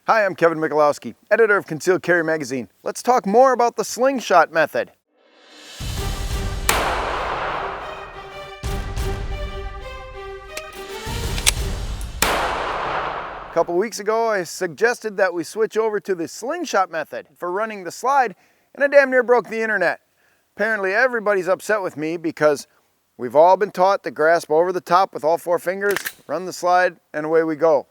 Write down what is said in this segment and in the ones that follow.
Hi, I'm Kevin Michalowski, editor of Concealed Carry Magazine. Let's talk more about the Slingshot method. A couple weeks ago, I suggested that we switch over to the Slingshot method for running the slide, and I damn near broke the internet. Apparently everybody's upset with me because we've all been taught to grasp over the top with all four fingers, run the slide, and away we go.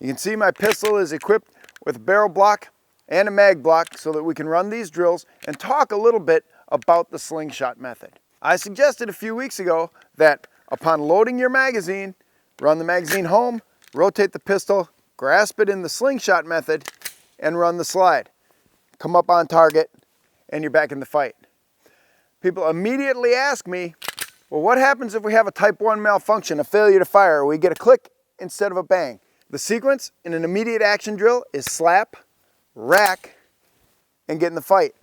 You can see my pistol is equipped with a barrel block and a mag block so that we can run these drills and talk a little bit about the Slingshot method. I suggested a few weeks ago that upon loading your magazine, run the magazine home, rotate the pistol, grasp it in the Slingshot method, and run the slide. Come up on target, and you're back in the fight. People immediately ask me, well, what happens if we have a type 1 malfunction, a failure to fire, or we get a click instead of a bang? The sequence in an immediate action drill is slap, rack, and get in the fight.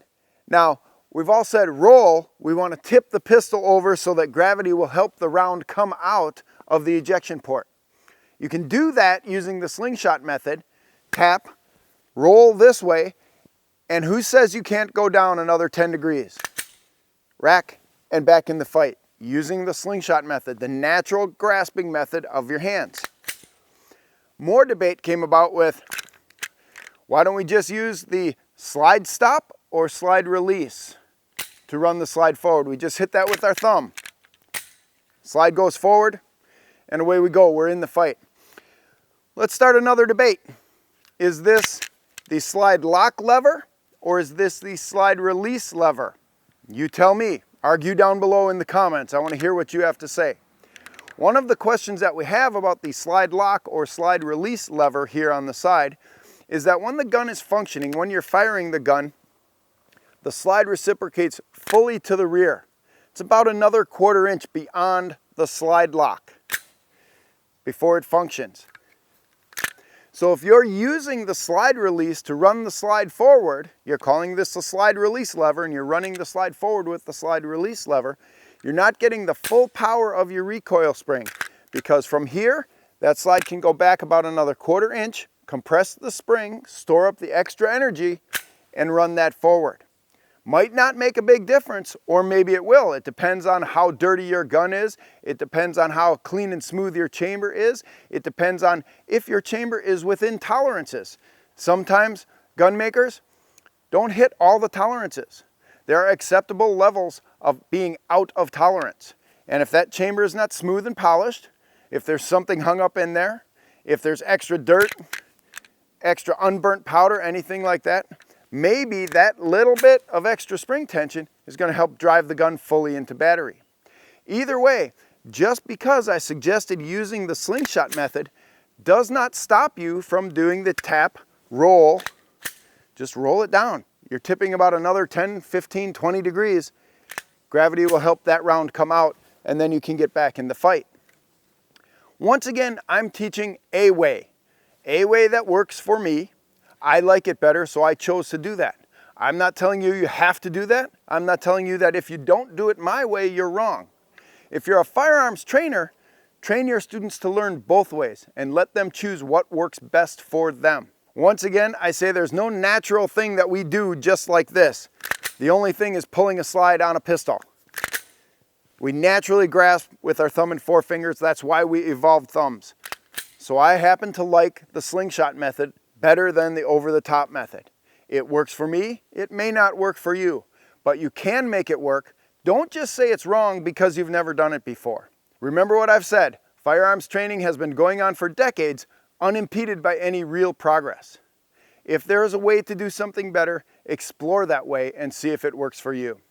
Now, we've all said roll. We want to tip the pistol over so that gravity will help the round come out of the ejection port. You can do that using the Slingshot method. Tap, roll this way, and who says you can't go down another 10 degrees? Rack and back in the fight using the Slingshot method, the natural grasping method of your hands. More debate came about with, why don't we just use the slide stop or slide release to run the slide forward? We just hit that with our thumb. Slide goes forward, and away we go. We're in the fight. Let's start another debate. Is this the slide lock lever or is this the slide release lever? You tell me. Argue down below in the comments. I want to hear what you have to say. One of the questions that we have about the slide lock or slide release lever here on the side is that when the gun is functioning, when you're firing the gun, the slide reciprocates fully to the rear. It's about another 1/4 inch beyond the slide lock before it functions. So if you're using the slide release to run the slide forward, you're calling this the slide release lever and you're running the slide forward with the slide release lever, you're not getting the full power of your recoil spring, because from here, that slide can go back about another 1/4 inch, compress the spring, store up the extra energy, and run that forward. Might not make a big difference, or maybe it will. It depends on how dirty your gun is. It depends on how clean and smooth your chamber is. It depends on if your chamber is within tolerances. Sometimes gun makers don't hit all the tolerances. There are acceptable levels of being out of tolerance. And if that chamber is not smooth and polished, if there's something hung up in there, if there's extra dirt, extra unburnt powder, anything like that, maybe that little bit of extra spring tension is going to help drive the gun fully into battery. Either way, just because I suggested using the Slingshot method does not stop you from doing the tap, roll, just roll it down. You're tipping about another 10, 15, 20 degrees. Gravity will help that round come out, and then you can get back in the fight. Once again, I'm teaching a way that works for me. I like it better, so I chose to do that. I'm not telling you you have to do that. I'm not telling you that if you don't do it my way, you're wrong. If you're a firearms trainer, train your students to learn both ways and let them choose what works best for them. Once again, I say there's no natural thing that we do just like this. The only thing is pulling a slide on a pistol. We naturally grasp with our thumb and forefingers. That's why we evolved thumbs. So I happen to like the Slingshot method better than the over-the-top method. It works for me. It may not work for you, but you can make it work. Don't just say it's wrong because you've never done it before. Remember what I've said. Firearms training has been going on for decades, unimpeded by any real progress. If there is a way to do something better, explore that way and see if it works for you.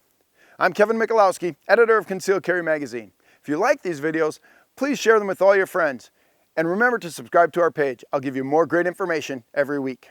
I'm Kevin Michalowski, editor of Concealed Carry Magazine. If you like these videos, please share them with all your friends. And remember to subscribe to our page. I'll give you more great information every week.